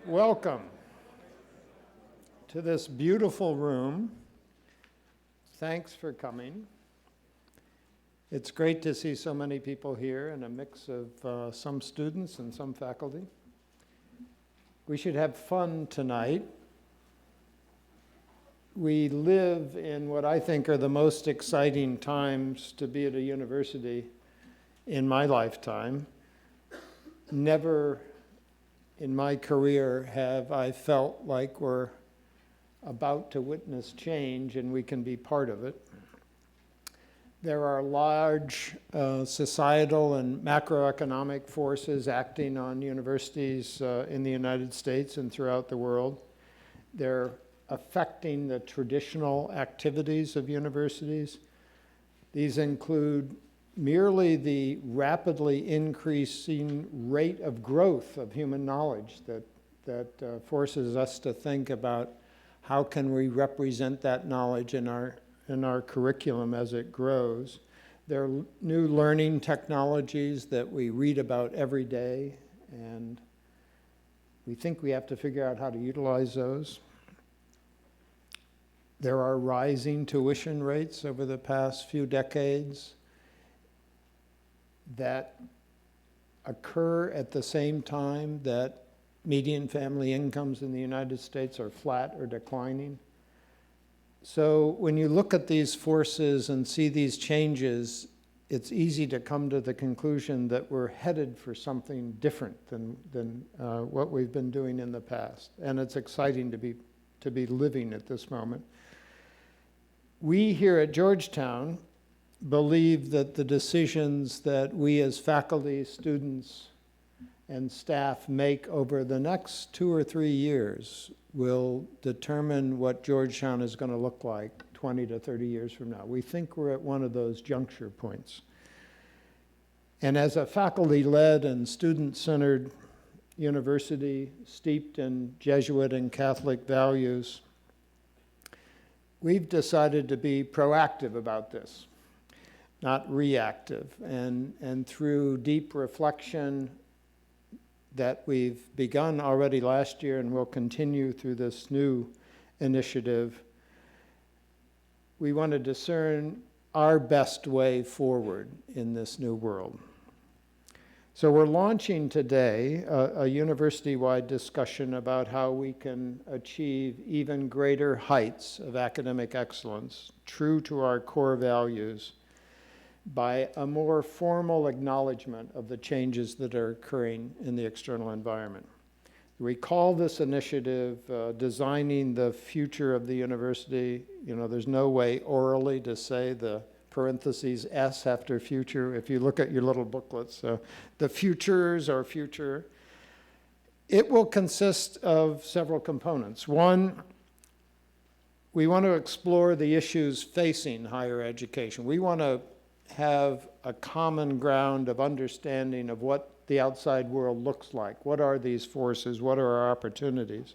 Welcome to this beautiful room. Thanks for coming. It's great to see so many people here and a mix of some students and some faculty. We should have fun tonight. We live in what I think are the most exciting times to be at a university in my lifetime. Never in my career have I felt like we're about to witness change and we can be part of it. There are large societal and macroeconomic forces acting on universities in the United States and throughout the world. They're affecting the traditional activities of universities. These include merely the rapidly increasing rate of growth of human knowledge that forces us to think about how can we represent that knowledge in our curriculum as it grows. There are new learning technologies that we read about every day, and we think we have to figure out how to utilize those. There are rising tuition rates over the past few decades that occur at the same time that median family incomes in the United States are flat or declining. So when you look at these forces and see these changes, it's easy to come to the conclusion that we're headed for something different than what we've been doing in the past. And it's exciting to be living at this moment. We here at Georgetown believe that the decisions that we as faculty, students, and staff make over the next 2 or 3 years will determine what Georgetown is going to look like 20 to 30 years from now. We think we're at one of those juncture points. And as a faculty-led and student-centered university steeped in Jesuit and Catholic values, we've decided to be proactive about this, not reactive. And through deep reflection that we've begun already last year and will continue through this new initiative, we want to discern our best way forward in this new world. So we're launching today a university-wide discussion about how we can achieve even greater heights of academic excellence, true to our core values, by a more formal acknowledgement of the changes that are occurring in the external environment. We call this initiative Designing the Future of the University. You know, there's no way orally to say the parentheses S after future. If you look at your little booklets, the futures or future. It will consist of several components. One, we want to explore the issues facing higher education. We want to have a common ground of understanding of what the outside world looks like. What are these forces? What are our opportunities?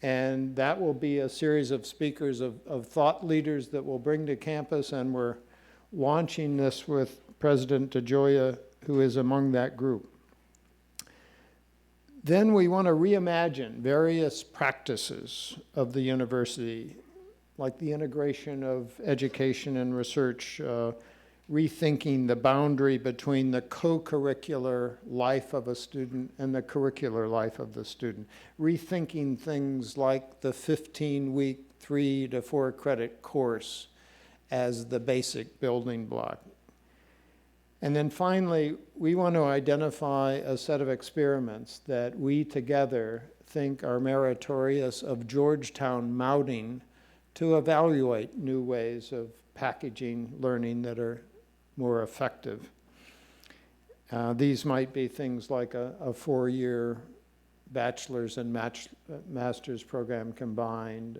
And that will be a series of speakers, of thought leaders that we'll bring to campus, and we're launching this with President DeGioia, who is among that group. Then we want to reimagine various practices of the university, like the integration of education and research, rethinking the boundary between the co-curricular life of a student and the curricular life of the student, rethinking things like the 15-week 3 to 4 credit course as the basic building block. And then finally, we want to identify a set of experiments that we together think are meritorious of Georgetown mounting to evaluate new ways of packaging learning that are more effective. These might be things like a 4-year bachelor's and master's program combined,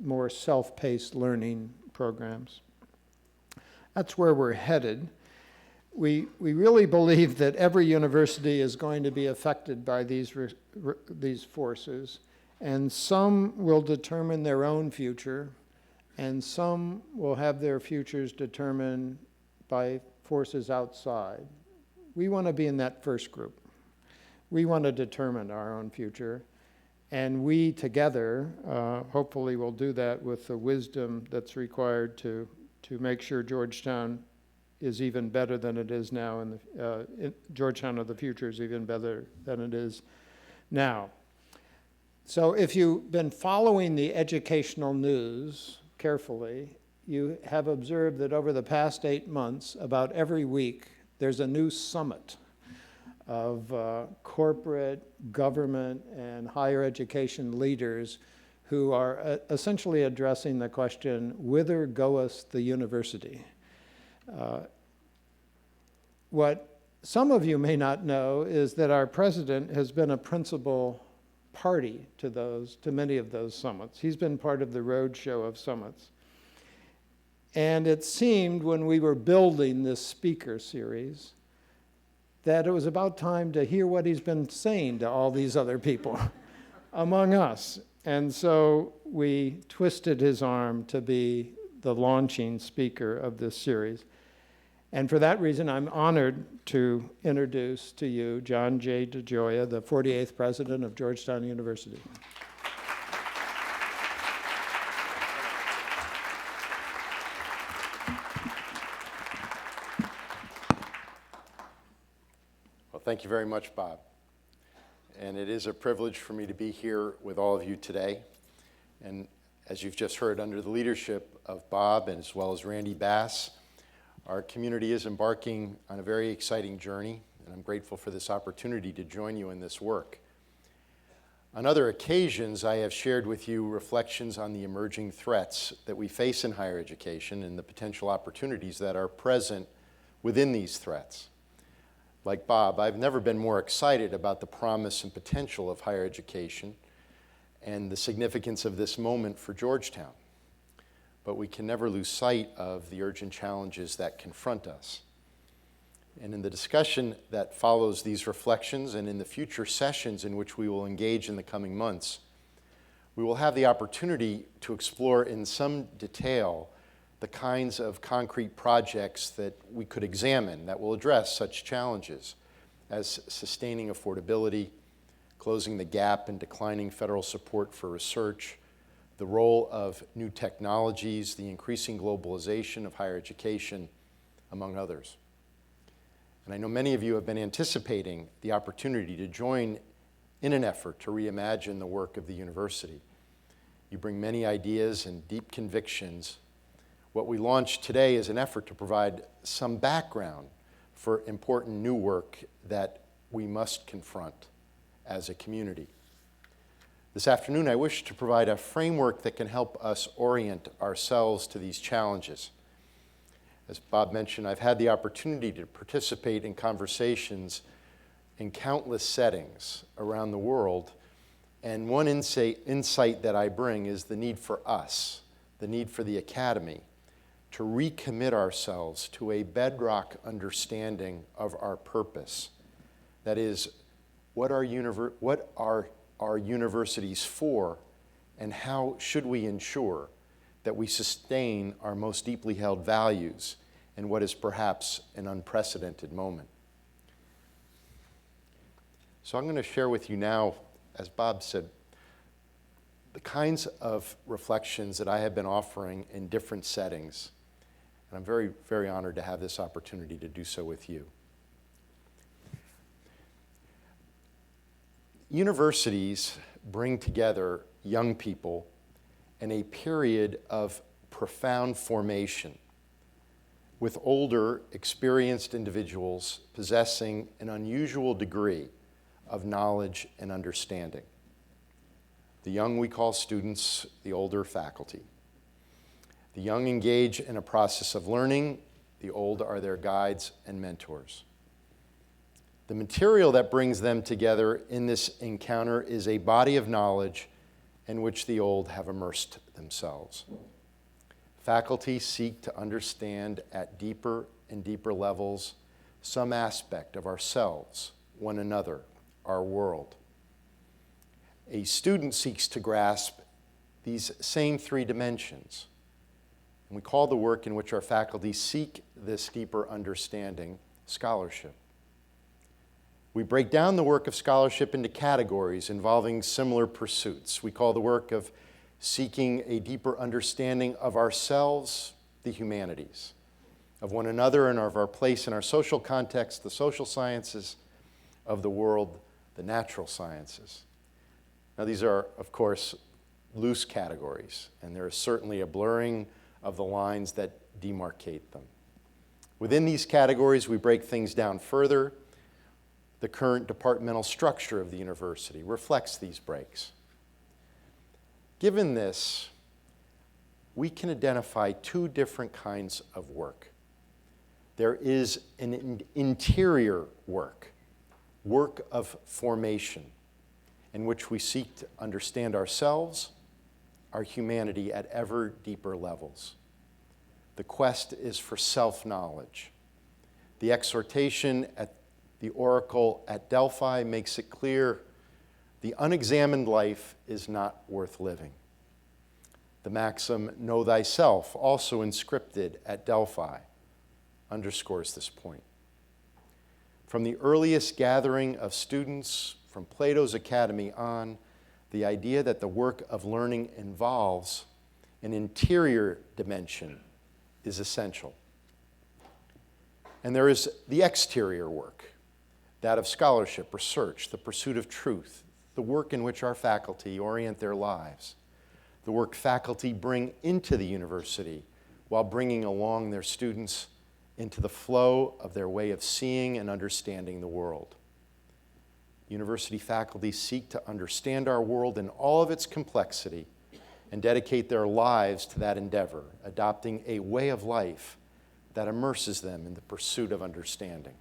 more self-paced learning programs. That's where we're headed. We really believe that every university is going to be affected by these forces, and some will determine their own future, and some will have their futures determined by forces outside. We want to be in that first group. We want to determine our own future. And we together, hopefully will do that with the wisdom that's required to make sure Georgetown is even better than it is now, and Georgetown of the future is even better than it is now. So if you've been following the educational news carefully, you have observed that over the past 8 months, about every week, there's a new summit of corporate, government, and higher education leaders who are essentially addressing the question, whither goeth the university? What some of you may not know is that our president has been a principal party to many of those summits. He's been part of the roadshow of summits. And it seemed when we were building this speaker series that it was about time to hear what he's been saying to all these other people among us. And so we twisted his arm to be the launching speaker of this series. And for that reason, I'm honored to introduce to you John J. DeGioia, the 48th president of Georgetown University. Well, thank you very much, Bob. And it is a privilege for me to be here with all of you today. And as you've just heard, under the leadership of Bob and as well as Randy Bass, our community is embarking on a very exciting journey, and I'm grateful for this opportunity to join you in this work. On other occasions, I have shared with you reflections on the emerging threats that we face in higher education and the potential opportunities that are present within these threats. Like Bob, I've never been more excited about the promise and potential of higher education and the significance of this moment for Georgetown. But we can never lose sight of the urgent challenges that confront us. And in the discussion that follows these reflections and in the future sessions in which we will engage in the coming months, we will have the opportunity to explore in some detail the kinds of concrete projects that we could examine that will address such challenges as sustaining affordability, closing the gap in declining federal support for research, the role of new technologies, the increasing globalization of higher education, among others. And I know many of you have been anticipating the opportunity to join in an effort to reimagine the work of the university. You bring many ideas and deep convictions. What we launched today is an effort to provide some background for important new work that we must confront as a community. This afternoon, I wish to provide a framework that can help us orient ourselves to these challenges. As Bob mentioned, I've had the opportunity to participate in conversations in countless settings around the world, and one insight that I bring is the need for us, the need for the academy, to recommit ourselves to a bedrock understanding of our purpose. That is, what are our universities for, and how should we ensure that we sustain our most deeply held values in what is perhaps an unprecedented moment. So I'm going to share with you now, as Bob said, the kinds of reflections that I have been offering in different settings. And I'm very, very honored to have this opportunity to do so with you. Universities bring together young people in a period of profound formation, with older, experienced individuals possessing an unusual degree of knowledge and understanding. The young we call students, the older faculty. The young engage in a process of learning, the old are their guides and mentors. The material that brings them together in this encounter is a body of knowledge in which the old have immersed themselves. Faculty seek to understand at deeper and deeper levels some aspect of ourselves, one another, our world. A student seeks to grasp these same three dimensions. And we call the work in which our faculty seek this deeper understanding scholarship. We break down the work of scholarship into categories involving similar pursuits. We call the work of seeking a deeper understanding of ourselves, the humanities, of one another and of our place in our social context, the social sciences, of the world, the natural sciences. Now, these are, of course, loose categories, and there is certainly a blurring of the lines that demarcate them. Within these categories, we break things down further. The current departmental structure of the university reflects these breaks. Given this, we can identify two different kinds of work. There is an interior work of formation, in which we seek to understand ourselves, our humanity at ever deeper levels. The quest is for self-knowledge. The exhortation at the oracle at Delphi makes it clear the unexamined life is not worth living. The maxim, know thyself, also inscripted at Delphi, underscores this point. From the earliest gathering of students from Plato's Academy on, the idea that the work of learning involves an interior dimension is essential. And there is the exterior work, that of scholarship, research, the pursuit of truth, the work in which our faculty orient their lives, the work faculty bring into the university while bringing along their students into the flow of their way of seeing and understanding the world. University faculty seek to understand our world in all of its complexity and dedicate their lives to that endeavor, adopting a way of life that immerses them in the pursuit of understanding.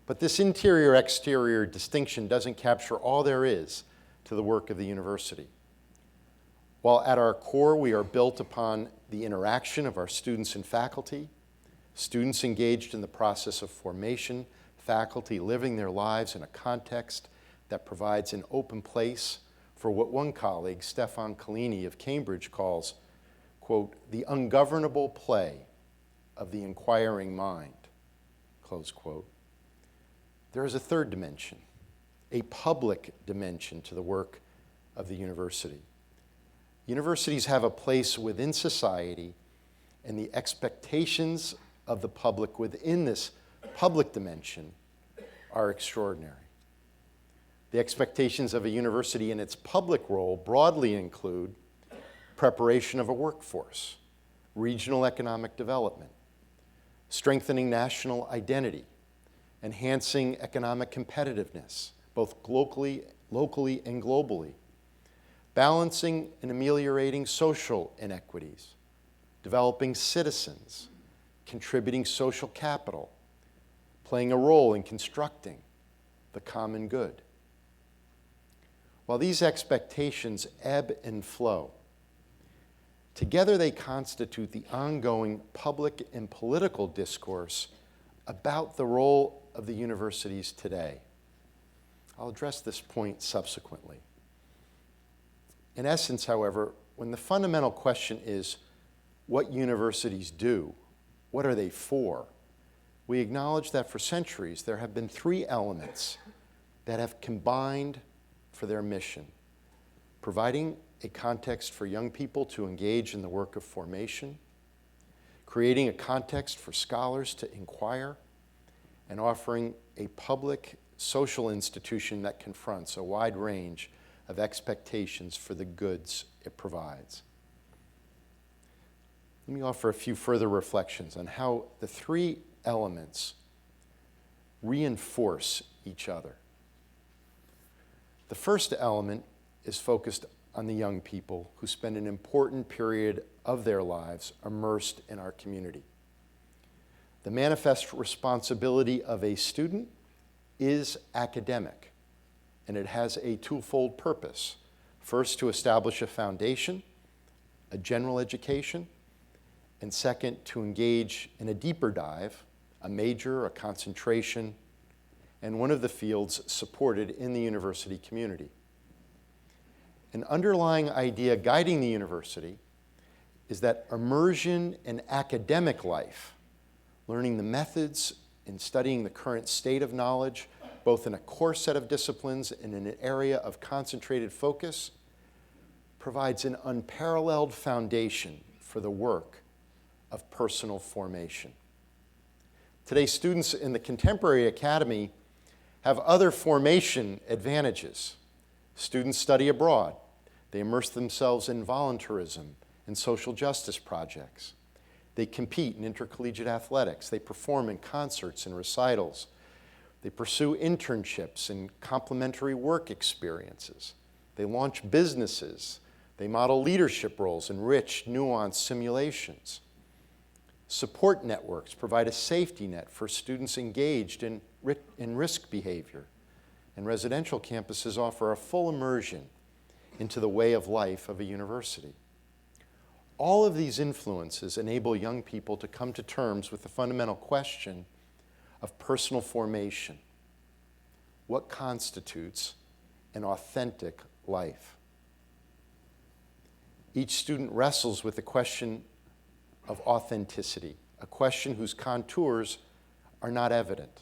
But this interior-exterior distinction doesn't capture all there is to the work of the university. While at our core we are built upon the interaction of our students and faculty, students engaged in the process of formation, faculty living their lives in a context that provides an open place for what one colleague, Stefan Collini of Cambridge, calls, quote, the ungovernable play of the inquiring mind, close quote. There is a third dimension, a public dimension to the work of the university. Universities have a place within society, and the expectations of the public within this public dimension are extraordinary. The expectations of a university in its public role broadly include preparation of a workforce, regional economic development, strengthening national identity, enhancing economic competitiveness, both locally and globally, balancing and ameliorating social inequities, developing citizens, contributing social capital, playing a role in constructing the common good. While these expectations ebb and flow, together they constitute the ongoing public and political discourse about the role of the universities today. I'll address this point subsequently. In essence, however, when the fundamental question is what universities do, what are they for, we acknowledge that for centuries there have been three elements that have combined for their mission: providing a context for young people to engage in the work of formation, creating a context for scholars to inquire, and offering a public social institution that confronts a wide range of expectations for the goods it provides. Let me offer a few further reflections on how the three elements reinforce each other. The first element is focused on the young people who spend an important period of their lives immersed in our community. The manifest responsibility of a student is academic, and it has a twofold purpose. First, to establish a foundation, a general education, and second, to engage in a deeper dive, a major, a concentration, and one of the fields supported in the university community. An underlying idea guiding the university is that immersion in academic life, learning the methods in studying the current state of knowledge, both in a core set of disciplines and in an area of concentrated focus, provides an unparalleled foundation for the work of personal formation. Today, students in the Contemporary Academy have other formation advantages. Students study abroad. They immerse themselves in volunteerism and social justice projects. They compete in intercollegiate athletics. They perform in concerts and recitals. They pursue internships and complementary work experiences. They launch businesses. They model leadership roles in rich, nuanced simulations. Support networks provide a safety net for students engaged in risk behavior. And residential campuses offer a full immersion into the way of life of a university. All of these influences enable young people to come to terms with the fundamental question of personal formation. What constitutes an authentic life? Each student wrestles with the question of authenticity, a question whose contours are not evident.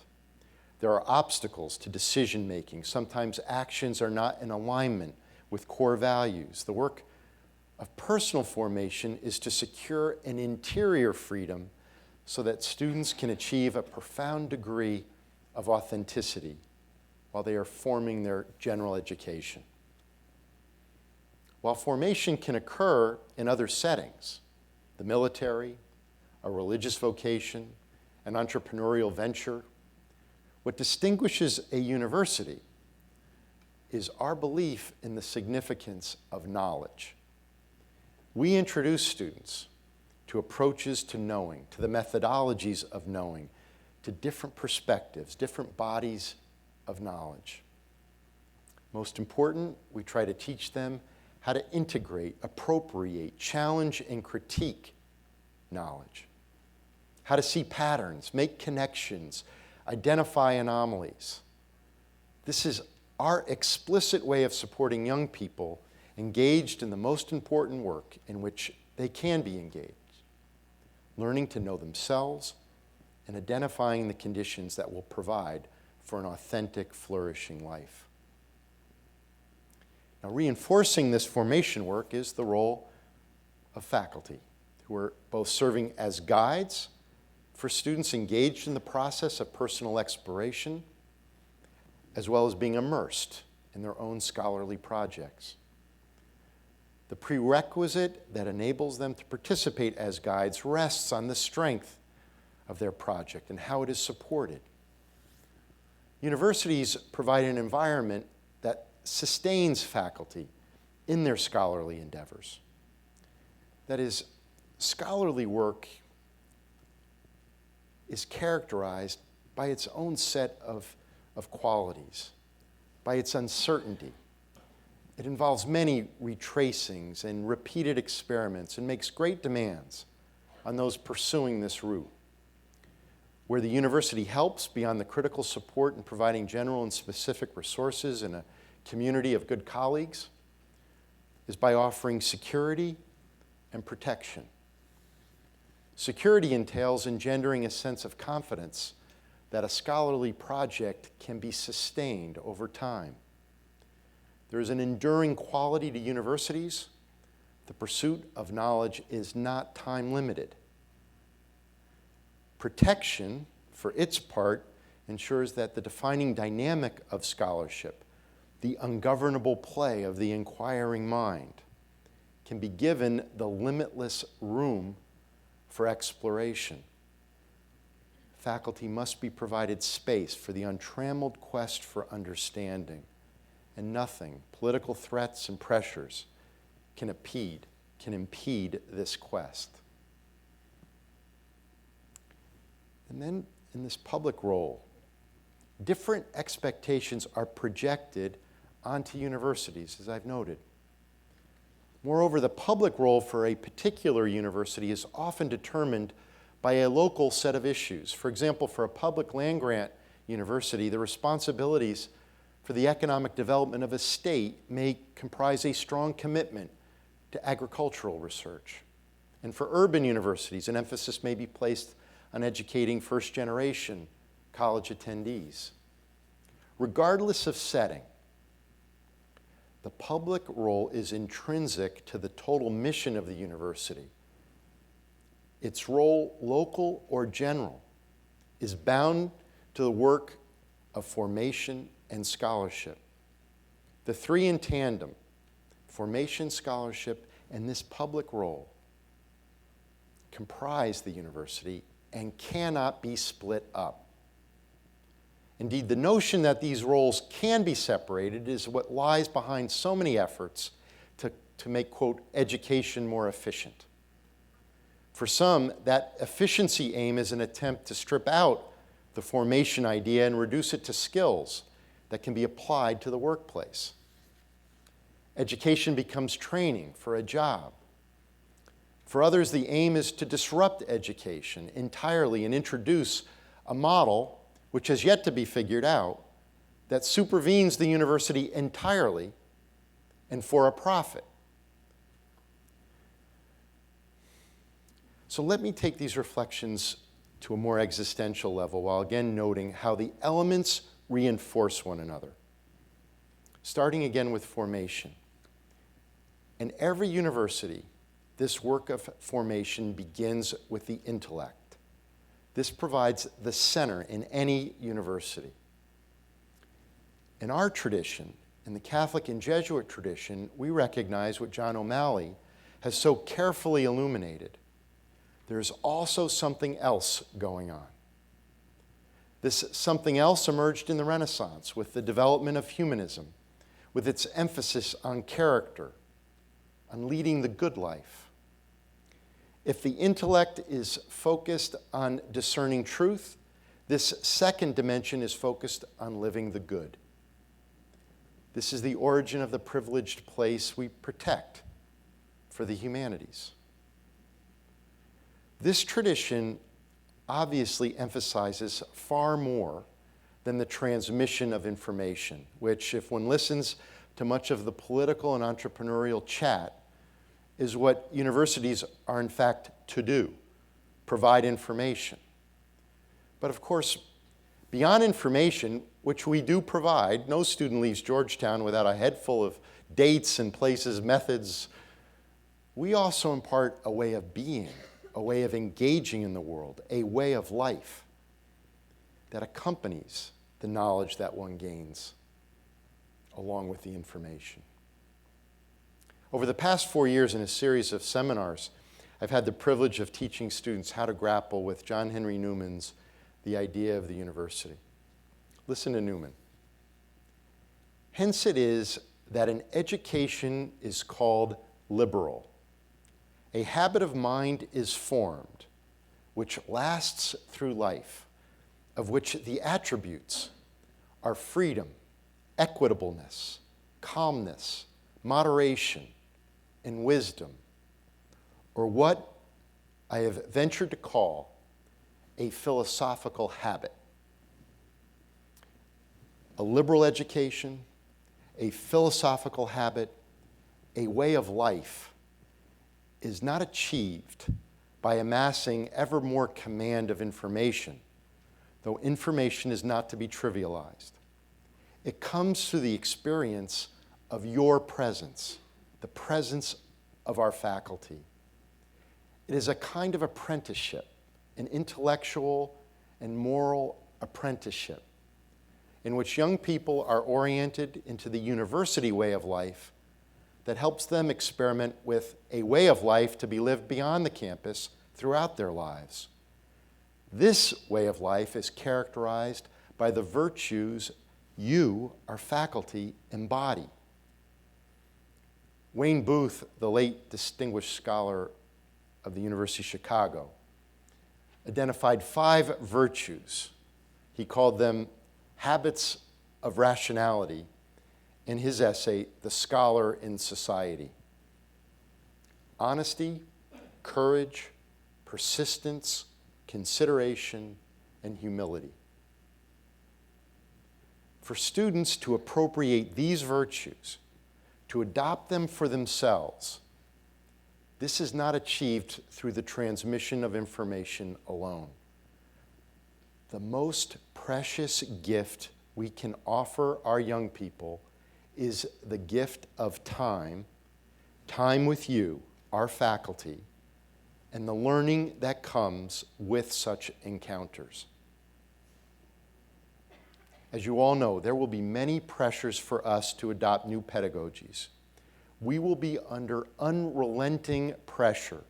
There are obstacles to decision making. Sometimes actions are not in alignment with core values. The work of personal formation is to secure an interior freedom so that students can achieve a profound degree of authenticity while they are forming their general education. While formation can occur in other settings, the military, a religious vocation, an entrepreneurial venture, what distinguishes a university is our belief in the significance of knowledge. We introduce students to approaches to knowing, to the methodologies of knowing, to different perspectives, different bodies of knowledge. Most important, we try to teach them how to integrate, appropriate, challenge, and critique knowledge, how to see patterns, make connections, identify anomalies. This is our explicit way of supporting young people engaged in the most important work in which they can be engaged, learning to know themselves and identifying the conditions that will provide for an authentic, flourishing life. Now, reinforcing this formation work is the role of faculty, who are both serving as guides for students engaged in the process of personal exploration, as well as being immersed in their own scholarly projects. The prerequisite that enables them to participate as guides rests on the strength of their project and how it is supported. Universities provide an environment that sustains faculty in their scholarly endeavors. That is, scholarly work is characterized by its own set of qualities, by its uncertainty. It involves many retracings and repeated experiments and makes great demands on those pursuing this route. Where the university helps beyond the critical support in providing general and specific resources and a community of good colleagues is by offering security and protection. Security entails engendering a sense of confidence that a scholarly project can be sustained over time. There is an enduring quality to universities. The pursuit of knowledge is not time limited. Protection, for its part, ensures that the defining dynamic of scholarship, the ungovernable play of the inquiring mind, can be given the limitless room for exploration. Faculty must be provided space for the untrammeled quest for understanding, and nothing, political threats and pressures, can impede this quest. And then in this public role, different expectations are projected onto universities, as I've noted. Moreover, the public role for a particular university is often determined by a local set of issues. For example, for a public land-grant university, the responsibilities for the economic development of a state may comprise a strong commitment to agricultural research. And for urban universities, an emphasis may be placed on educating first-generation college attendees. Regardless of setting, the public role is intrinsic to the total mission of the university. Its role, local or general, is bound to the work of formation and scholarship. The three in tandem, formation, scholarship, and this public role, comprise the university and cannot be split up. Indeed, the notion that these roles can be separated is what lies behind so many efforts to make, quote, education more efficient. For some, that efficiency aim is an attempt to strip out the formation idea and reduce it to skills that can be applied to the workplace. Education becomes training for a job. For others, the aim is to disrupt education entirely and introduce a model, which has yet to be figured out, that supervenes the university entirely and for a profit. So let me take these reflections to a more existential level while again noting how the elements reinforce one another. Starting again with formation. In every university, this work of formation begins with the intellect. This provides the center in any university. In our tradition, in the Catholic and Jesuit tradition, we recognize what John O'Malley has so carefully illuminated. There's also something else going on. This something else emerged in the Renaissance with the development of humanism, with its emphasis on character, on leading the good life. If the intellect is focused on discerning truth, this second dimension is focused on living the good. This is the origin of the privileged place we protect for the humanities. This tradition obviously emphasizes far more than the transmission of information, which, if one listens to much of the political and entrepreneurial chat, is what universities are in fact to do, provide information. But of course, beyond information, which we do provide, no student leaves Georgetown without a head full of dates and places, methods. We also impart a way of being, a way of engaging in the world, a way of life that accompanies the knowledge that one gains along with the information. Over the past 4 years in a series of seminars, I've had the privilege of teaching students how to grapple with John Henry Newman's The Idea of the University. Listen to Newman. Hence it is that an education is called liberal. A habit of mind is formed, which lasts through life, of which the attributes are freedom, equitableness, calmness, moderation, and wisdom, or what I have ventured to call a philosophical habit. A liberal education, a philosophical habit, a way of life is not achieved by amassing ever more command of information, though information is not to be trivialized. It comes through the experience of your presence, the presence of our faculty. It is a kind of apprenticeship, an intellectual and moral apprenticeship, in which young people are oriented into the university way of life that helps them experiment with a way of life to be lived beyond the campus throughout their lives. This way of life is characterized by the virtues you, our faculty, embody. Wayne Booth, the late distinguished scholar of the University of Chicago, identified 5 virtues. He called them habits of rationality in his essay, The Scholar in Society. Honesty, courage, persistence, consideration, and humility. For students to appropriate these virtues, to adopt them for themselves, this is not achieved through the transmission of information alone. the most precious gift we can offer our young people is the gift of time with you, our faculty, and the learning that comes with such encounters. As you all know, there will be many pressures for us to adopt new pedagogies. We will be under unrelenting pressure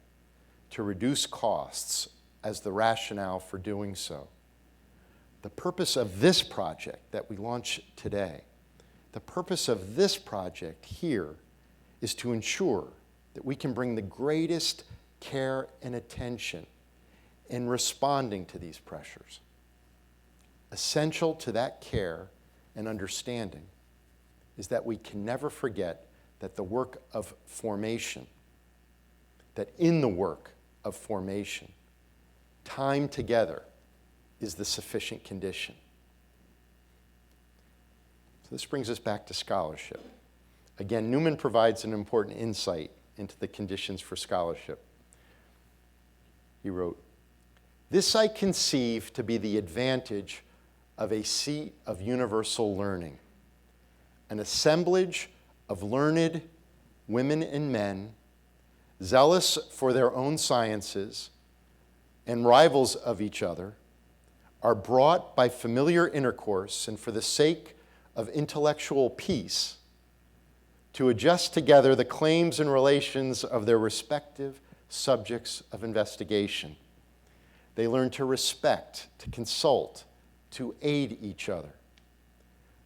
to reduce costs as the rationale for doing so. The purpose of this project that we launch today, the purpose of this project here is to ensure that we can bring the greatest care and attention in responding to these pressures. Essential to that care and understanding is that we can never forget that the work of formation, that in the work of formation, time together is the sufficient condition. So this brings us back to scholarship. Again, Newman provides an important insight into the conditions for scholarship. He wrote, "This I conceive to be the advantage of a seat of universal learning, an assemblage of learned women and men, zealous for their own sciences and rivals of each other, are brought by familiar intercourse and for the sake of intellectual peace to adjust together the claims and relations of their respective subjects of investigation. They learn to respect, to consult, to aid each other.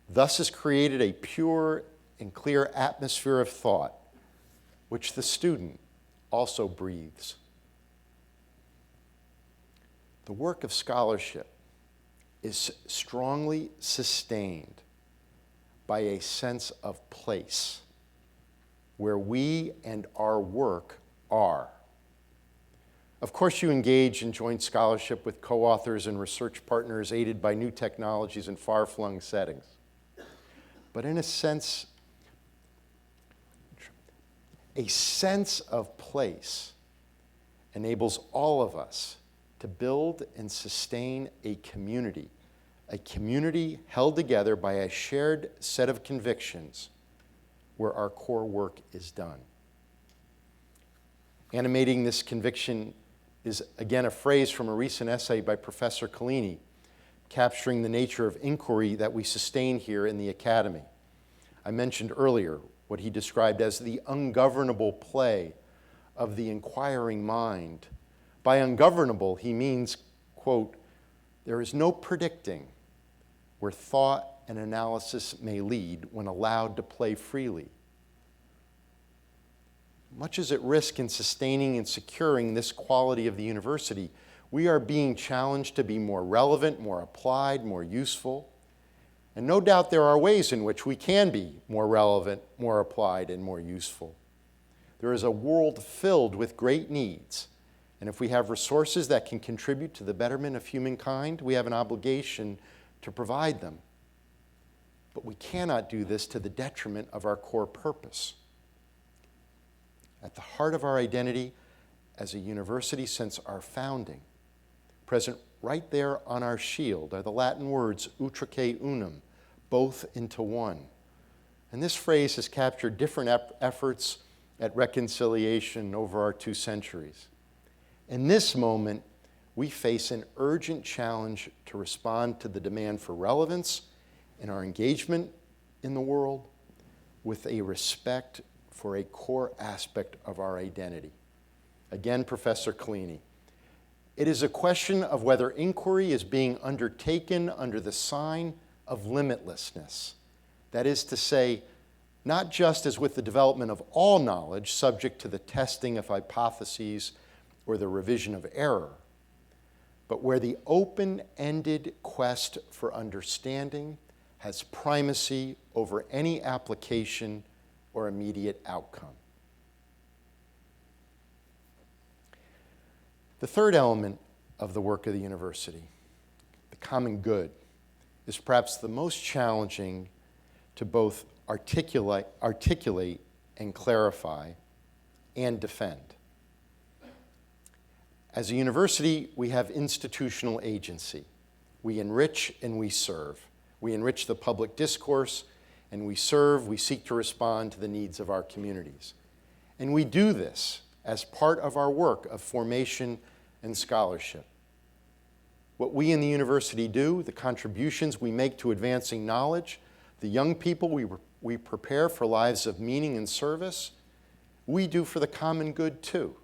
Thus is created a pure and clear atmosphere of thought, which the student also breathes." The work of scholarship is strongly sustained by a sense of place, where we and our work are. Of course, you engage in joint scholarship with co-authors and research partners aided by new technologies in far-flung settings. But in a sense of place enables all of us to build and sustain a community held together by a shared set of convictions where our core work is done. Animating this conviction is, again, a phrase from a recent essay by Professor Collini, capturing the nature of inquiry that we sustain here in the Academy. I mentioned earlier what he described as the ungovernable play of the inquiring mind. By ungovernable, he means, quote, "There is no predicting where thought and analysis may lead when allowed to play freely." Much is at risk in sustaining and securing this quality of the university. We are being challenged to be more relevant, more applied, more useful. And no doubt there are ways in which we can be more relevant, more applied, and more useful. There is a world filled with great needs, and if we have resources that can contribute to the betterment of humankind, we have an obligation to provide them. But we cannot do this to the detriment of our core purpose. At the heart of our identity as a university since our founding, present right there on our shield, are the Latin words utraque unum, both into one. And this phrase has captured different efforts at reconciliation over our 2 centuries. In this moment, we face an urgent challenge to respond to the demand for relevance in our engagement in the world with a respect for a core aspect of our identity. Again, Professor Collini, "It is a question of whether inquiry is being undertaken under the sign of limitlessness. That is to say, not just as with the development of all knowledge subject to the testing of hypotheses or the revision of error, but where the open-ended quest for understanding has primacy over any application or immediate outcome." The third element of the work of the university, the common good, is perhaps the most challenging to both articulate and clarify and defend. As a university, we have institutional agency. We enrich and we serve. We enrich the public discourse, and we serve, we seek to respond to the needs of our communities. And we do this as part of our work of formation and scholarship. What we in the university do, the contributions we make to advancing knowledge, the young people we prepare for lives of meaning and service, we do for the common good too.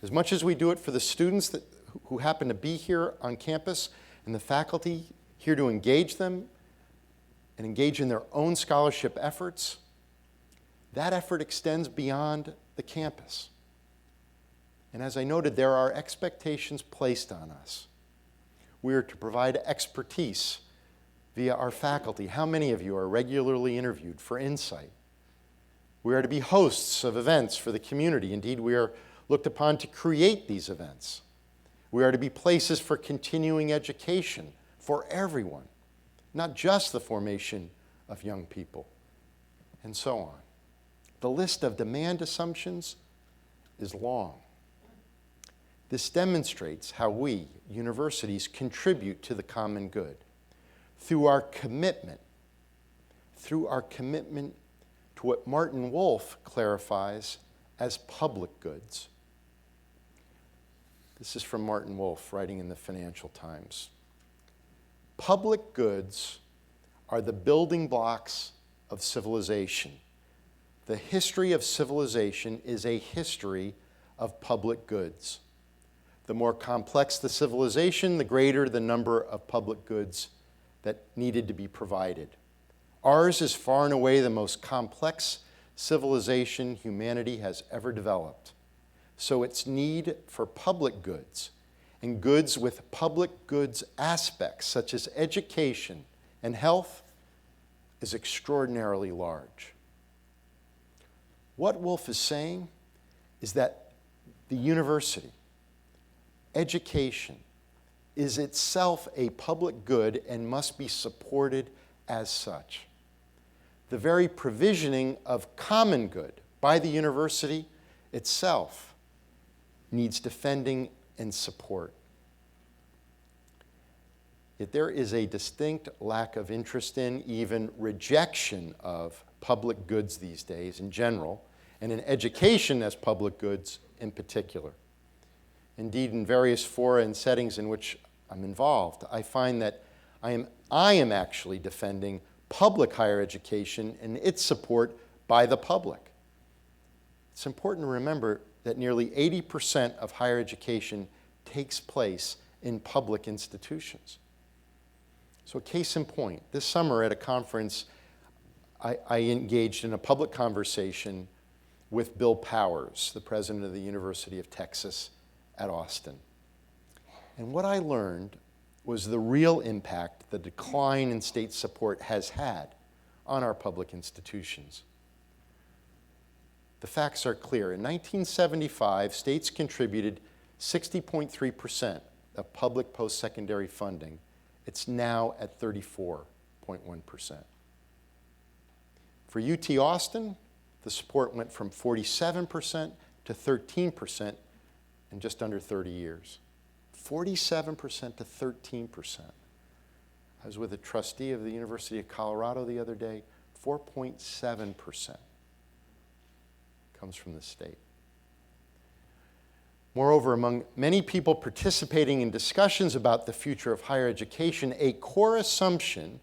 As much as we do it for the students who happen to be here on campus and the faculty here to engage them and engage in their own scholarship efforts, that effort extends beyond the campus. And as I noted, there are expectations placed on us. We are to provide expertise via our faculty. How many of you are regularly interviewed for insight? We are to be hosts of events for the community. Indeed, we are looked upon to create these events. We are to be places for continuing education for everyone, not just the formation of young people, and so on. The list of demand assumptions is long. This demonstrates how we, universities, contribute to the common good through our commitment to what Martin Wolf clarifies as public goods. This is from Martin Wolf, writing in the Financial Times. Public goods are the building blocks of civilization. The history of civilization is a history of public goods. The more complex the civilization, the greater the number of public goods that needed to be provided. Ours is far and away the most complex civilization humanity has ever developed. So its need for public goods and goods with public goods aspects, such as education and health, is extraordinarily large. What Wolf is saying is that the university, education, is itself a public good and must be supported as such. The very provisioning of common good by the university itself needs defending and support. Yet there is a distinct lack of interest in, even rejection of, public goods these days in general, and in education as public goods in particular. Indeed, in various fora and settings in which I'm involved, I find that I am actually defending public higher education and its support by the public. It's important to remember that nearly 80% of higher education takes place in public institutions. So case in point, this summer at a conference, I engaged in a public conversation with Bill Powers, the president of the University of Texas at Austin. And what I learned was the real impact the decline in state support has had on our public institutions. The facts are clear. In 1975, states contributed 60.3% of public post-secondary funding. It's now at 34.1%. For UT Austin, the support went from 47% to 13% in just under 30 years. 47% to 13%. I was with a trustee of the University of Colorado the other day, 4.7% comes from the state. Moreover, among many people participating in discussions about the future of higher education, a core assumption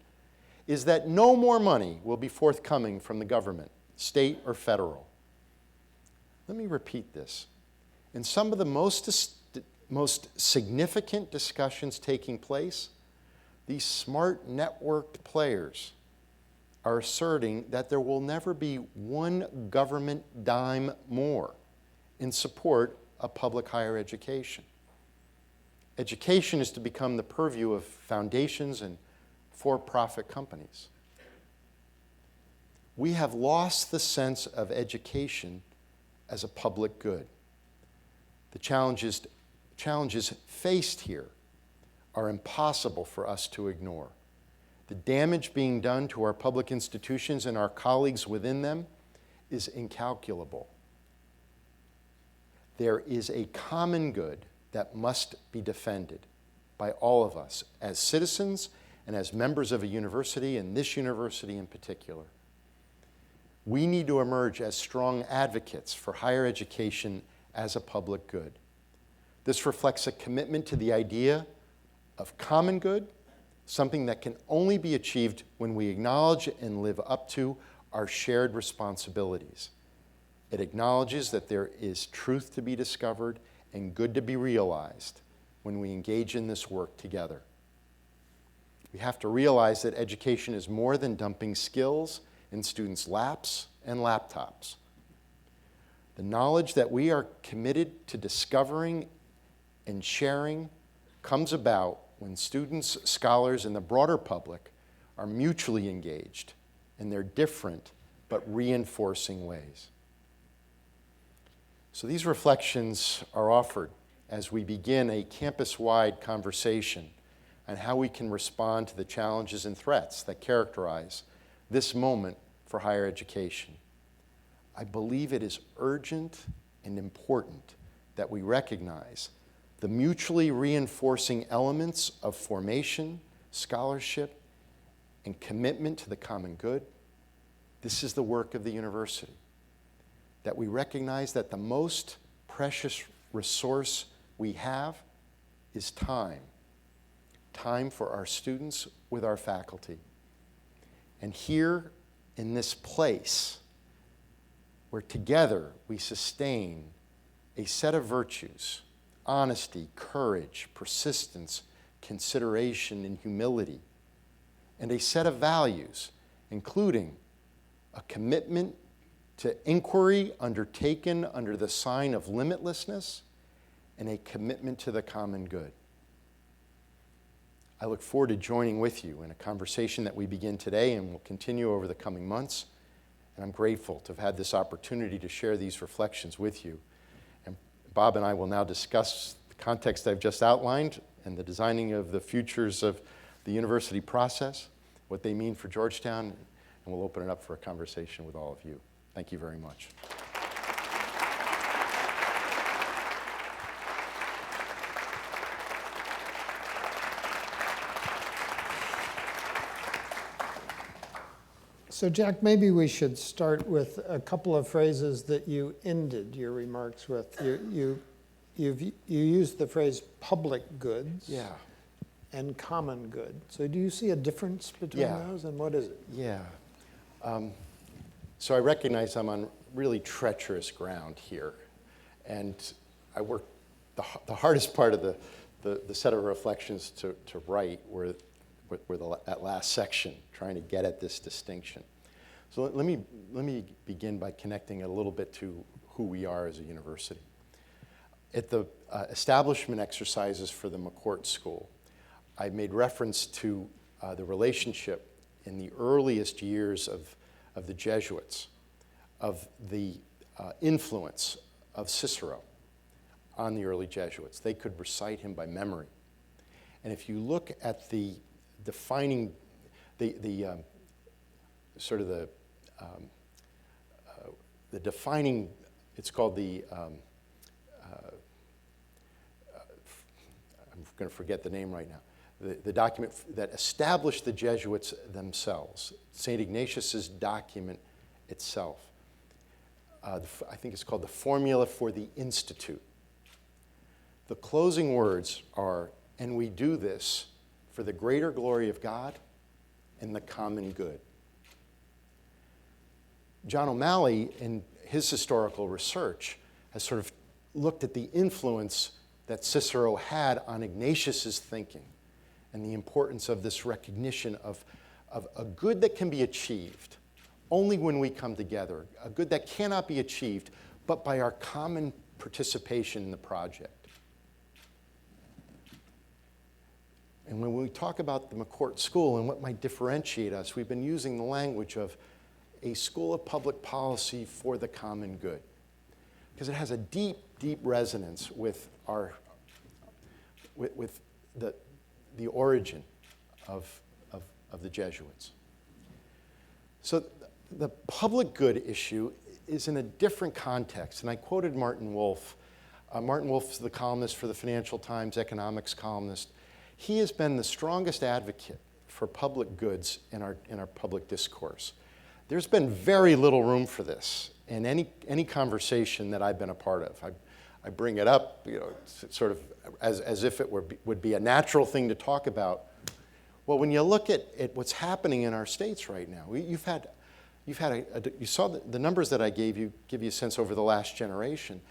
is that no more money will be forthcoming from the government, state or federal. Let me repeat this. In some of the most significant discussions taking place, these smart networked players are asserting that there will never be one government dime more in support of public higher education. Education is to become the purview of foundations and for-profit companies. We have lost the sense of education as a public good. The challenges faced here are impossible for us to ignore. The damage being done to our public institutions and our colleagues within them is incalculable. There is a common good that must be defended. by all of us as citizens and as members of a university, and this university in particular. We need to emerge as strong advocates for higher education as a public good. This reflects a commitment to the idea of common good, something that can only be achieved when we acknowledge and live up to our shared responsibilities. It acknowledges that there is truth to be discovered and good to be realized when we engage in this work together. We have to realize that education is more than dumping skills in students' laps and laptops. The knowledge that we are committed to discovering and sharing comes about when students, scholars, and the broader public are mutually engaged in their different but reinforcing ways. So these reflections are offered as we begin a campus-wide conversation on how we can respond to the challenges and threats that characterize this moment for higher education. I believe it is urgent and important that we recognize the mutually reinforcing elements of formation, scholarship, and commitment to the common good. This is the work of the university. That we recognize that the most precious resource we have is time. Time for our students with our faculty. And here in this place, where together we sustain a set of virtues, honesty, courage, persistence, consideration, and humility, and a set of values, including a commitment to inquiry undertaken under the sign of limitlessness, and a commitment to the common good. I look forward to joining with you in a conversation that we begin today and will continue over the coming months. And I'm grateful to have had this opportunity to share these reflections with you. And Bob and I will now discuss the context I've just outlined and the designing of the futures of the university process, what they mean for Georgetown, and we'll open it up for a conversation with all of you. Thank you very much. So Jack, maybe we should start with a couple of phrases that you ended your remarks with. You used the phrase public goods and common good. So do you see a difference between those, and what is it? Yeah. So I recognize I'm on really treacherous ground here. And I worked, the hardest part of the set of reflections to write were that last section, trying to get at this distinction. So let me begin by connecting a little bit to who we are as a university. At the establishment exercises for the McCourt School, I made reference to the relationship in the earliest years of the Jesuits, of the influence of Cicero on the early Jesuits. They could recite him by memory. And if you look at the defining, the defining, it's called the, I'm going to forget the name right now, the document that established the Jesuits themselves, St. Ignatius's document itself. I think it's called the Formula for the Institute. The closing words are, "And we do this for the greater glory of God and the common good." John O'Malley, in his historical research, has sort of looked at the influence that Cicero had on Ignatius's thinking and the importance of this recognition of a good that can be achieved only when we come together, a good that cannot be achieved but by our common participation in the project. And when we talk about the McCourt School and what might differentiate us, we've been using the language of a school of public policy for the common good, because it has a deep, deep resonance with the origin of the Jesuits. So the public good issue is in a different context, and I quoted Martin Wolf. Martin Wolf is the columnist for the Financial Times, economics columnist. He has been the strongest advocate for public goods in our public discourse. There's been very little room for this in any conversation that I've been a part of. I bring it up, sort of as if it would be a natural thing to talk about. Well, when you look at what's happening in our states right now, you saw the numbers that I gave you give you a sense over the last generation.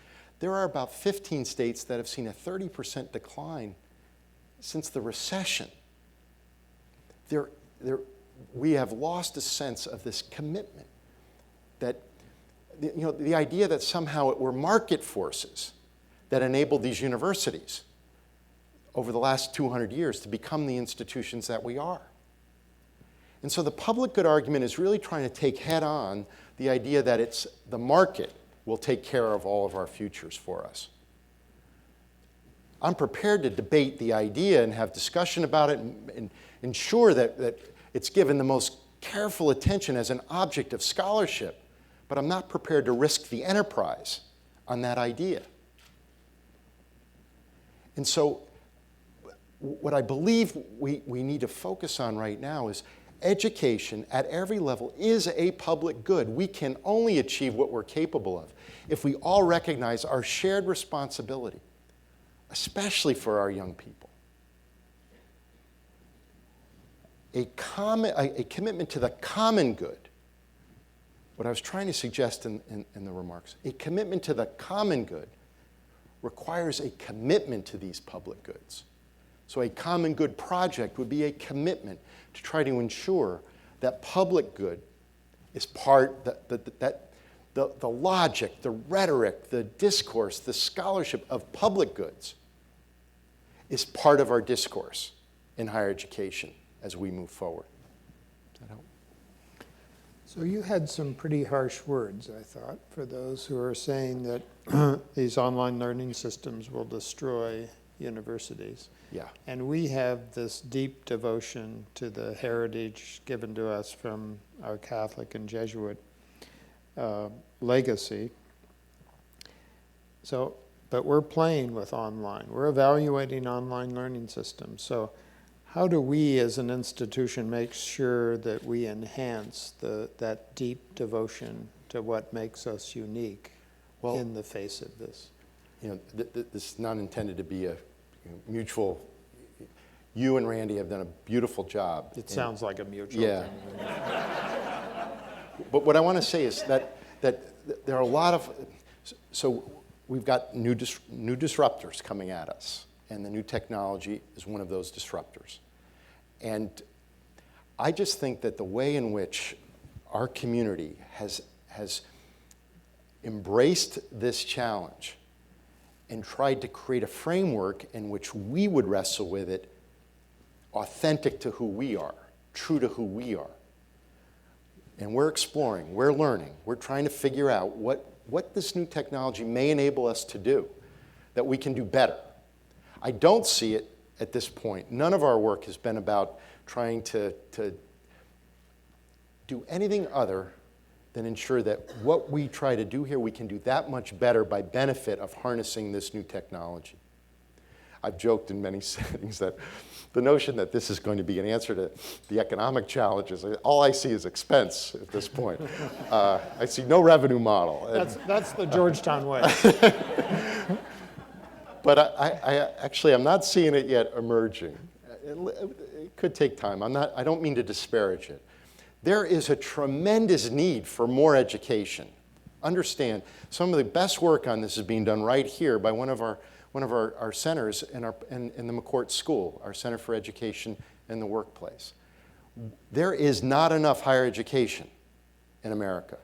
There are about 15 states that have seen a 30% decline since the recession. We have lost a sense of this commitment that, the idea that somehow it were market forces that enabled these universities over the last 200 years to become the institutions that we are. And so the public good argument is really trying to take head on the idea that it's the market will take care of all of our futures for us. I'm prepared to debate the idea and have discussion about it and ensure that it's given the most careful attention as an object of scholarship, but I'm not prepared to risk the enterprise on that idea. And so what I believe we need to focus on right now is education at every level is a public good. We can only achieve what we're capable of if we all recognize our shared responsibility, especially for our young people. A commitment to the common good. What I was trying to suggest in the remarks, a commitment to the common good requires a commitment to these public goods. So a common good project would be a commitment to try to ensure that public good is part, the logic, the rhetoric, the discourse, the scholarship of public goods is part of our discourse in higher education as we move forward. Does that help? So you had some pretty harsh words, I thought, for those who are saying that these online learning systems will destroy universities. Yeah. And we have this deep devotion to the heritage given to us from our Catholic and Jesuit legacy. So, but we're playing with online. We're evaluating online learning systems. So how do we as an institution make sure that we enhance that deep devotion to what makes us unique in the face of this? This is not intended to be a mutual. You and Randy have done a beautiful job. It sounds like a mutual thing. But what I want to say is that there are a lot of, so we've got new disruptors coming at us, and the new technology is one of those disruptors. And I just think that the way in which our community has embraced this challenge and tried to create a framework in which we would wrestle with it, authentic to who we are, true to who we are. And we're exploring, we're learning, we're trying to figure out what this new technology may enable us to do, that we can do better. I don't see it at this point. None of our work has been about trying to do anything other than ensure that what we try to do here, we can do that much better by benefit of harnessing this new technology. I've joked in many settings that the notion that this is going to be an answer to the economic challenges, all I see is expense at this point. I see no revenue model. That's the Georgetown way. But I'm not seeing it yet emerging. It could take time. I don't mean to disparage it. There is a tremendous need for more education. Understand, some of the best work on this is being done right here by one of our centers in the McCourt School, our Center for Education in the Workplace. There is not enough higher education in America.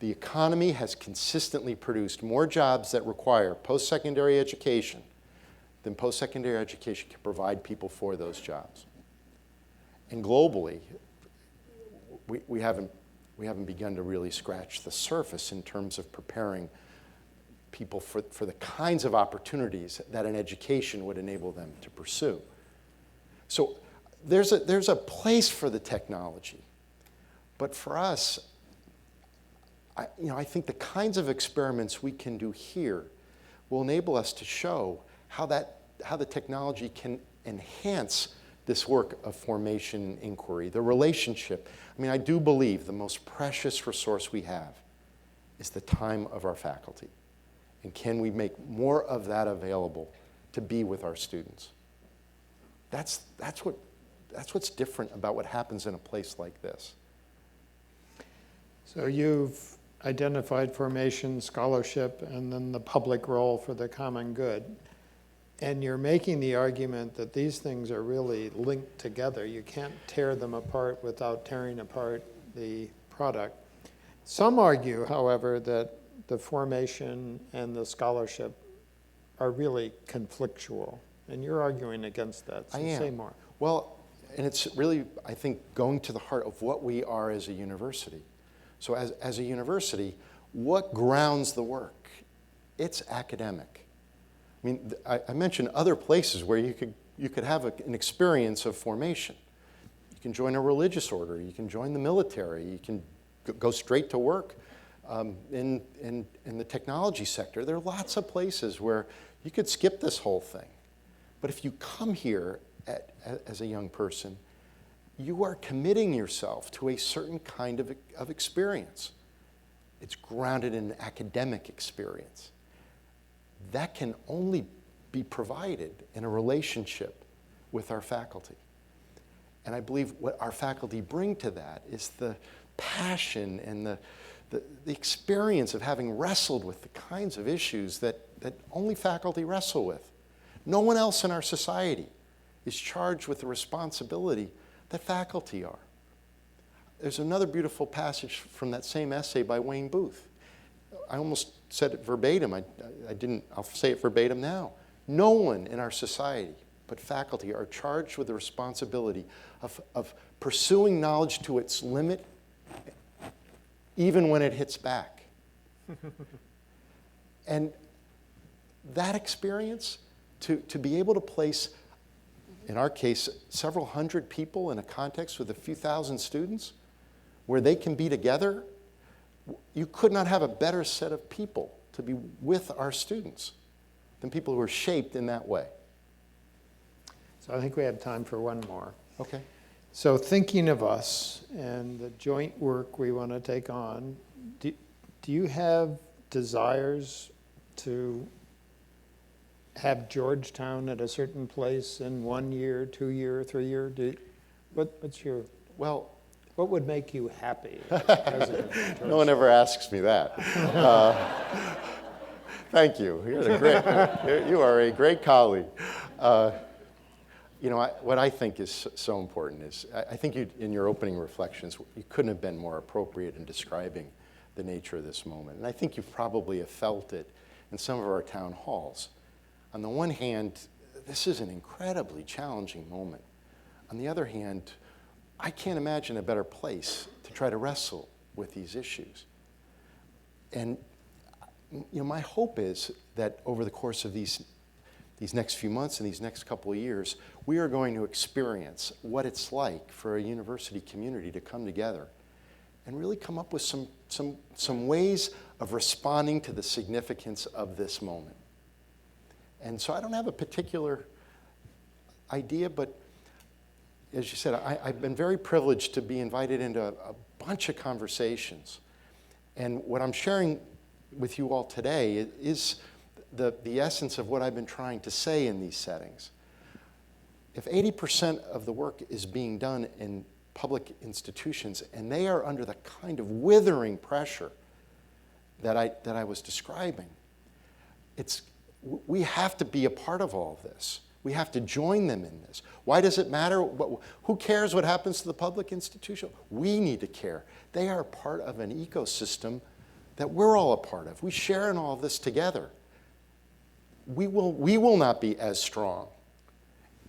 The economy has consistently produced more jobs that require post-secondary education than post-secondary education can provide people for those jobs. And globally, we haven't begun to really scratch the surface in terms of preparing people for the kinds of opportunities that an education would enable them to pursue. So there's a place for the technology, but for us, I think the kinds of experiments we can do here will enable us to show how the technology can enhance this work of formation inquiry, the relationship. I mean, I do believe the most precious resource we have is the time of our faculty. And can we make more of that available to be with our students? That's what's different about what happens in a place like this. So you've identified formation, scholarship, and then the public role for the common good. And you're making the argument that these things are really linked together. You can't tear them apart without tearing apart the product. Some argue, however, that the formation and the scholarship are really conflictual. And you're arguing against that, so say more. Well, and it's really, I think, going to the heart of what we are as a university. So as a university, what grounds the work? It's academic. I mean, I mentioned other places where you could have an experience of formation. You can join a religious order. You can join the military. You can go straight to work in the technology sector. There are lots of places where you could skip this whole thing. But if you come here as a young person, you are committing yourself to a certain kind of experience. It's grounded in an academic experience. That can only be provided in a relationship with our faculty. And I believe what our faculty bring to that is the passion and the experience of having wrestled with the kinds of issues that only faculty wrestle with. No one else in our society is charged with the responsibility that faculty are. There's another beautiful passage from that same essay by Wayne Booth. I almost said it verbatim. I didn't. I'll say it verbatim now. No one in our society but faculty are charged with the responsibility of pursuing knowledge to its limit, even when it hits back. And that experience, to be able to place, in our case, several hundred people in a context with a few thousand students, where they can be together, you could not have a better set of people to be with our students than people who are shaped in that way. So I think we have time for one more. Okay. So thinking of us and the joint work we want to take on, do you have desires to have Georgetown at a certain place in 1 year, 2 year, 3 year? What's your, Well, what would make you happy as president of Georgetown? no one ever asks me that. Thank you. You are a great colleague. You know, what I think is so important is, I think in your opening reflections, you couldn't have been more appropriate in describing the nature of this moment. And I think you probably have felt it in some of our town halls. On the one hand, this is an incredibly challenging moment. On the other hand, I can't imagine a better place to try to wrestle with these issues. And you know, my hope is that over the course of these next few months and these next couple of years, we are going to experience what it's like for a university community to come together and really come up with some ways of responding to the significance of this moment. And so I don't have a particular idea, but as you said, I've been very privileged to be invited into a bunch of conversations. And what I'm sharing with you all today is the essence of what I've been trying to say in these settings. If 80% of the work is being done in public institutions, and they are under the kind of withering pressure that I was describing, we have to be a part of all of this. We have to join them in this. Why does it matter? Who cares what happens to the public institution? We need to care. They are part of an ecosystem that we're all a part of. We share in all of this together. We will not be as strong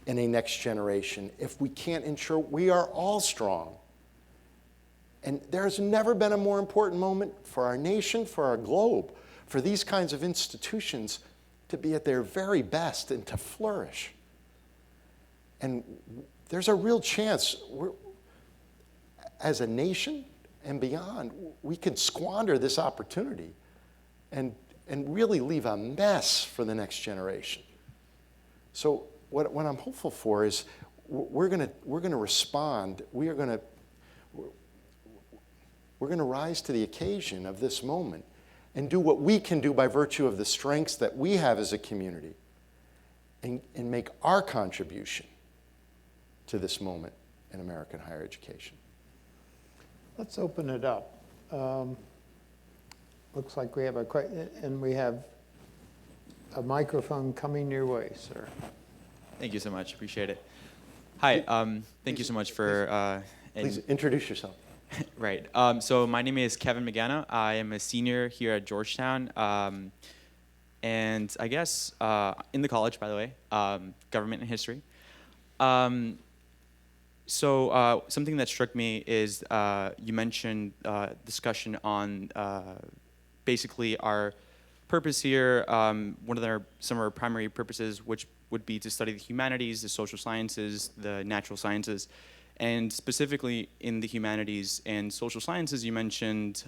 in a next generation if we can't ensure we are all strong. And there's never been a more important moment for our nation, for our globe, for these kinds of institutions to be at their very best and to flourish. And there's a real chance, as a nation and beyond, we can squander this opportunity and really leave a mess for the next generation. So what I'm hopeful for is we're going to respond. We're going to rise to the occasion of this moment and do what we can do by virtue of the strengths that we have as a community and make our contribution to this moment in American higher education. Let's open it up. Looks like we have and we have a microphone coming your way, sir. Thank you so much. Appreciate it. Hi. Thank you so much for. Please introduce yourself. Right. So my name is Kevin McGanna. I am a senior here at Georgetown, and I guess in the college, by the way, government and history. So something that struck me is you mentioned discussion on basically our purpose here. One of some of our primary purposes, which would be to study the humanities, the social sciences, the natural sciences, and specifically in the humanities and social sciences, you mentioned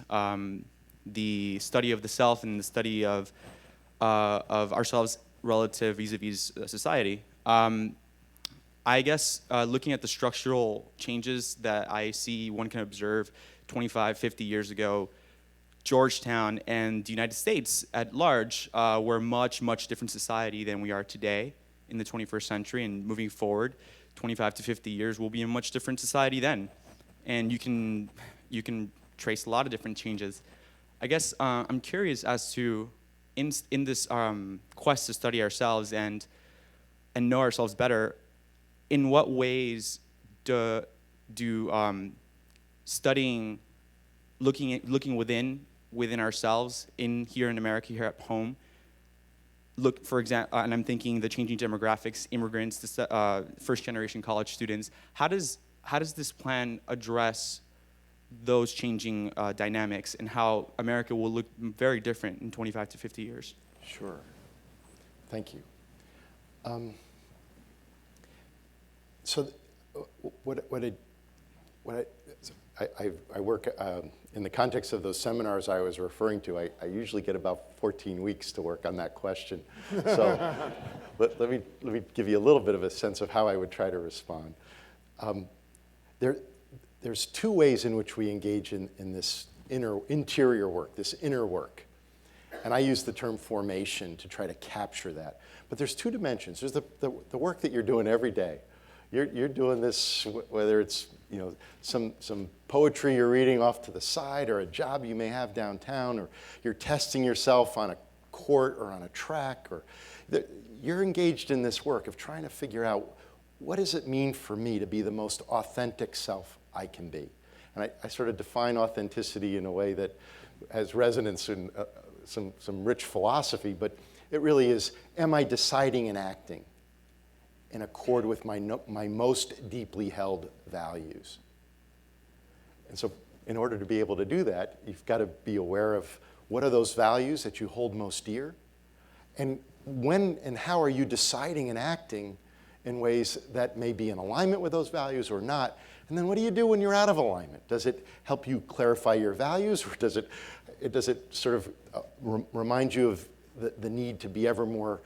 the study of the self and the study of ourselves relative vis-a-vis society. I guess looking at the structural changes that I see one can observe 25, 50 years ago, Georgetown and the United States at large were a much, much different society than we are today in the 21st century, and moving forward 25 to 50 years we'll be a much different society then. And you can trace a lot of different changes. I guess I'm curious as to in this quest to study ourselves and know ourselves better, in what ways do studying, looking within ourselves here in America, here at home, look, for example, and I'm thinking the changing demographics, immigrants, first generation college students, how does this plan address those changing dynamics and how America will look very different in 25 to 50 years? Sure. Thank you. So I work in the context of those seminars I was referring to. I usually get about 14 weeks to work on that question. So let me give you a little bit of a sense of how I would try to respond. There's two ways in which we engage in this interior work, this inner work. And I use the term formation to try to capture that. But there's two dimensions. There's the work that you're doing every day. You're doing this, whether it's some poetry you're reading off to the side, or a job you may have downtown, or you're testing yourself on a court or on a track, or you're engaged in this work of trying to figure out, what does it mean for me to be the most authentic self I can be? And I sort of define authenticity in a way that has resonance in some rich philosophy, but it really is, am I deciding and acting in accord with my most deeply held values? And so in order to be able to do that, you've got to be aware of what are those values that you hold most dear, and when and how are you deciding and acting in ways that may be in alignment with those values or not. And then what do you do when you're out of alignment? Does it help you clarify your values, or does it sort of remind you of the need to be ever more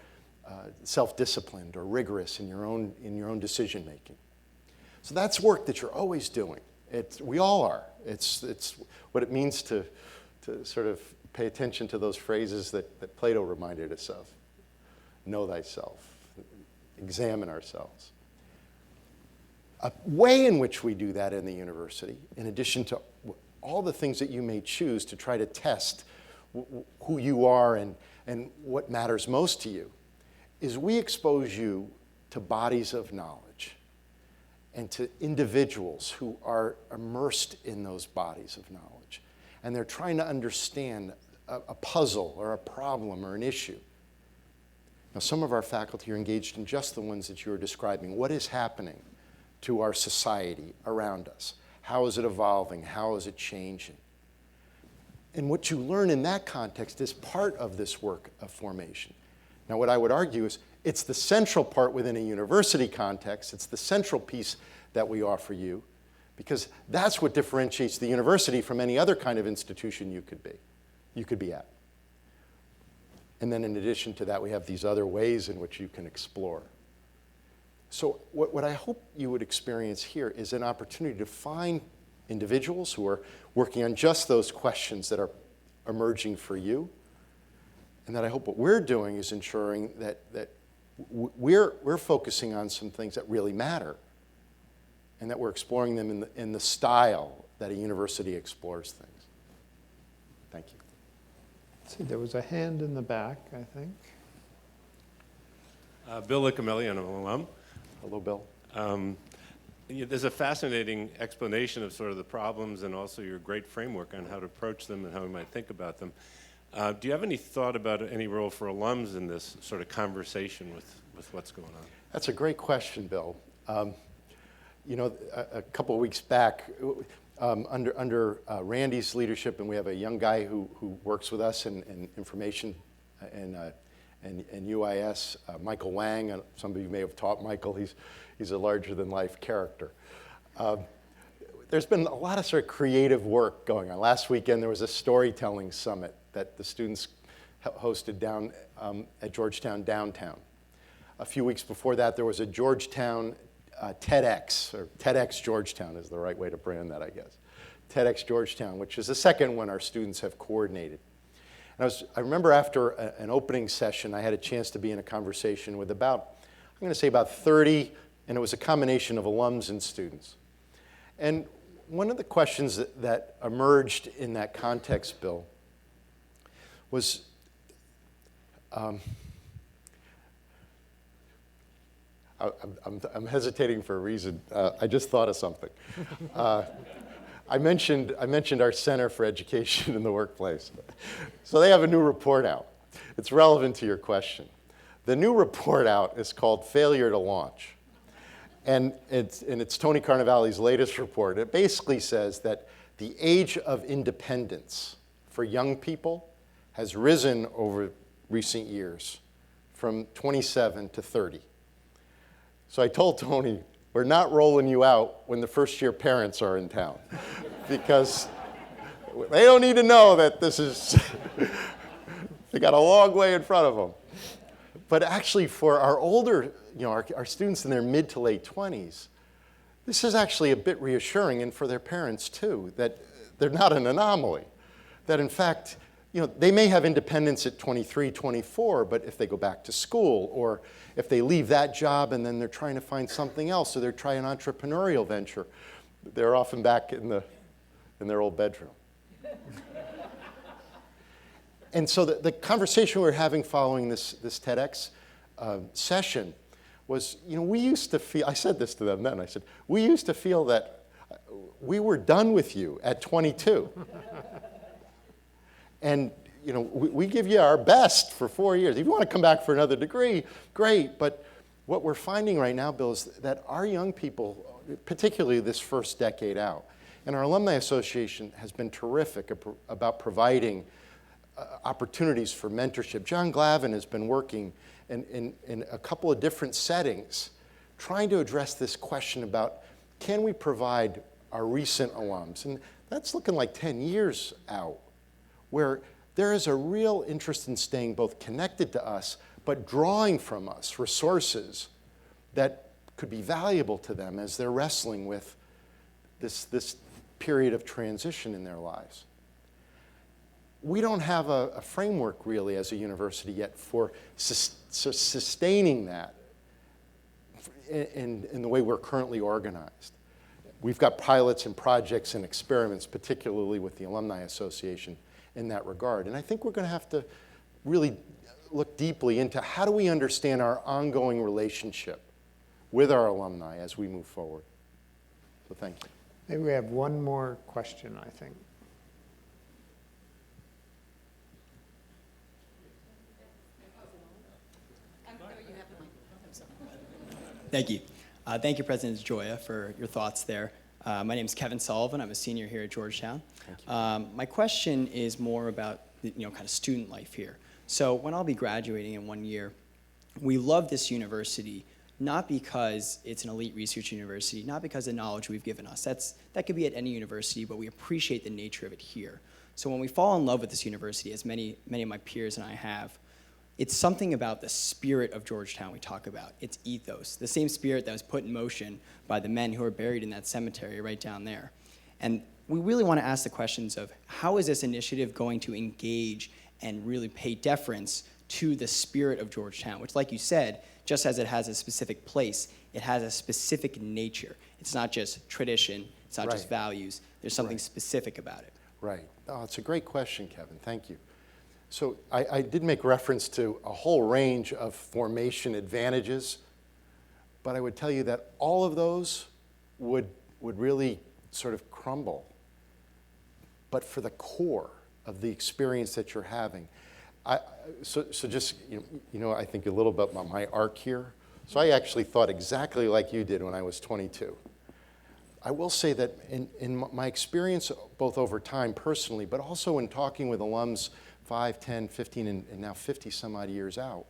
self-disciplined or rigorous in your own decision making? So that's work that you're always doing. We all are. It's what it means to sort of pay attention to those phrases that Plato reminded us of. Know thyself. Examine ourselves. A way in which we do that in the university, in addition to all the things that you may choose to try to test who you are and what matters most to you, is we expose you to bodies of knowledge and to individuals who are immersed in those bodies of knowledge. And they're trying to understand a puzzle or a problem or an issue. Now, some of our faculty are engaged in just the ones that you were describing. What is happening to our society around us? How is it evolving? How is it changing? And what you learn in that context is part of this work of formation. Now, what I would argue is it's the central part within a university context. It's the central piece that we offer you, because that's what differentiates the university from any other kind of institution you could be at. And then in addition to that, we have these other ways in which you can explore. So what I hope you would experience here is an opportunity to find individuals who are working on just those questions that are emerging for you, and that I hope what we're doing is ensuring that we're focusing on some things that really matter, and that we're exploring them in the style that a university explores things. Thank you. Let's see, there was a hand in the back, I think. Bill Licamelli, I'm an alum. Hello, Bill. There's a fascinating explanation of sort of the problems and also your great framework on how to approach them and how we might think about them. Do you have any thought about any role for alums in this sort of conversation with what's going on? That's a great question, Bill. You know, a couple of weeks back, under Randy's leadership, and we have a young guy who works with us in information and UIS, Michael Wang. Some of you may have taught Michael. He's a larger-than-life character. There's been a lot of sort of creative work going on. Last weekend, there was a storytelling summit that the students hosted down at Georgetown downtown. A few weeks before that, there was a Georgetown TEDx, or TEDx Georgetown is the right way to brand that, I guess. TEDx Georgetown, which is the second one our students have coordinated. And I remember after an opening session, I had a chance to be in a conversation with I'm going to say about 30, and it was a combination of alums and students. And one of the questions that emerged in that context, Bill, was I'm hesitating for a reason. I just thought of something. I mentioned our Center for Education in the Workplace. So they have a new report out. It's relevant to your question. The new report out is called Failure to Launch. And it's Tony Carnevale's latest report. It basically says that the age of independence for young people has risen over recent years from 27 to 30. So I told Tony, we're not rolling you out when the first-year parents are in town, because they don't need to know that this is, they got a long way in front of them. But actually for our older, our students in their mid to late 20s, this is actually a bit reassuring, and for their parents too, that they're not an anomaly. That in fact, they may have independence at 23, 24, but if they go back to school, or if they leave that job and then they're trying to find something else, or they're trying an entrepreneurial venture, they're often back in their old bedroom. And so the conversation we were having following this TEDx session was, we used to feel, I said this to them then, I said, we used to feel that we were done with you at 22. And we give you our best for 4 years. If you want to come back for another degree, great. But what we're finding right now, Bill, is that our young people, particularly this first decade out, and our Alumni Association has been terrific about providing opportunities for mentorship. John Glavin has been working in a couple of different settings, trying to address this question about, can we provide our recent alums? And that's looking like 10 years out, where there is a real interest in staying both connected to us, but drawing from us resources that could be valuable to them as they're wrestling with this period of transition in their lives. We don't have a framework really as a university yet for sustaining that in the way we're currently organized. We've got pilots and projects and experiments, particularly with the Alumni Association, in that regard. And I think we're going to have to really look deeply into how do we understand our ongoing relationship with our alumni as we move forward. So thank you. Maybe we have one more question, I think. Thank you. Thank you, President DeGioia, for your thoughts there. My name is Kevin Sullivan. I'm a senior here at Georgetown. My question is more about kind of student life here. So when I'll be graduating in 1 year, we love this university not because it's an elite research university, not because of the knowledge we've given us. That could be at any university, but we appreciate the nature of it here. So when we fall in love with this university, as many of my peers and I have, it's something about the spirit of Georgetown we talk about, its ethos, the same spirit that was put in motion by the men who are buried in that cemetery right down there. And we really want to ask the questions of how is this initiative going to engage and really pay deference to the spirit of Georgetown, which, like you said, just as it has a specific place, it has a specific nature. It's not just tradition, it's not just Right. values, there's something specific about it. Right. Oh, it's a great question, Kevin. Thank you. So I did make reference to a whole range of formation advantages, but I would tell you that all of those would really sort of crumble. But for the core of the experience that you're having, so just, I think a little bit about my arc here. So I actually thought exactly like you did when I was 22. I will say that in my experience, both over time personally, but also in talking with alums 5, 10, 15, and now 50 some odd years out,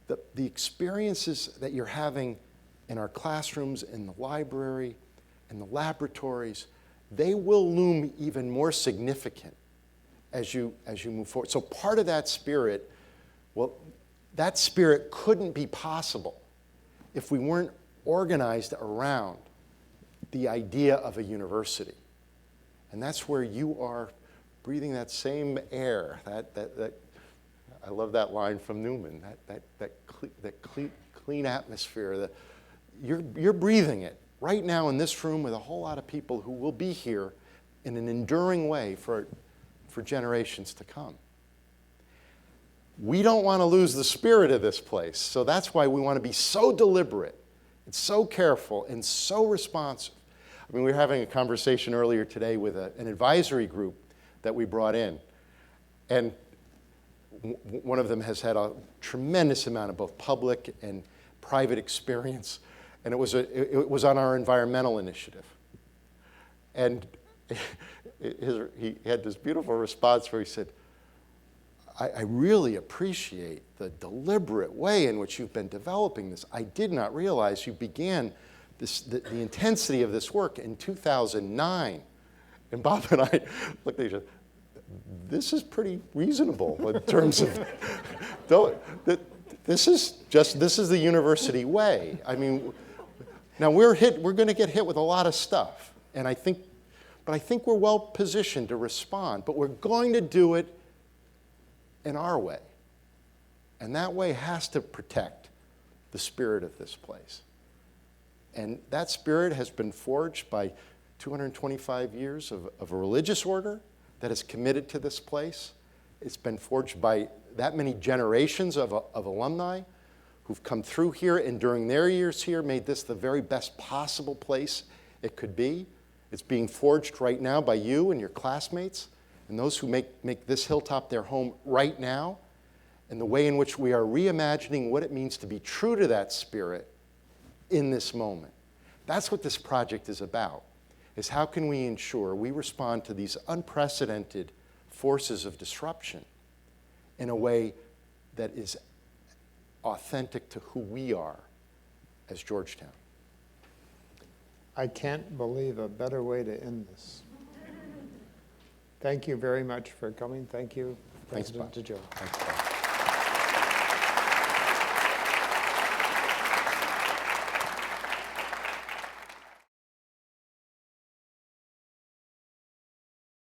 the experiences that you're having in our classrooms, in the library, in the laboratories, they will loom even more significant as you move forward. So part of that spirit, well, that spirit couldn't be possible if we weren't organized around the idea of a university. And that's where you are breathing that same air, that I love that line from Newman, that clean atmosphere. You're breathing it right now in this room with a whole lot of people who will be here in an enduring way for generations to come. We don't want to lose the spirit of this place, so that's why we want to be so deliberate and so careful and so responsive. I mean, we were having a conversation earlier today with an advisory group that we brought in, and one of them has had a tremendous amount of both public and private experience, and it was on our environmental initiative. And he had this beautiful response where he said, I really appreciate the deliberate way in which you've been developing this. I did not realize you began the intensity of this work in 2009. And Bob and I looked at each other. This is pretty reasonable in terms of, this is the university way. I mean, now we're going to get hit with a lot of stuff, and I think we're well positioned to respond, but we're going to do it in our way. And that way has to protect the spirit of this place. And that spirit has been forged by 225 years of a religious order that is committed to this place. It's been forged by that many generations of alumni who've come through here and during their years here made this the very best possible place it could be. It's being forged right now by you and your classmates and those who make this hilltop their home right now, and the way in which we are reimagining what it means to be true to that spirit in this moment. That's what this project is about, is how can we ensure we respond to these unprecedented forces of disruption in a way that is authentic to who we are as Georgetown. I can't believe a better way to end this. Thank you very much for coming. Thank you, Thanks, President Bob. DeGioia. Thanks, Bob.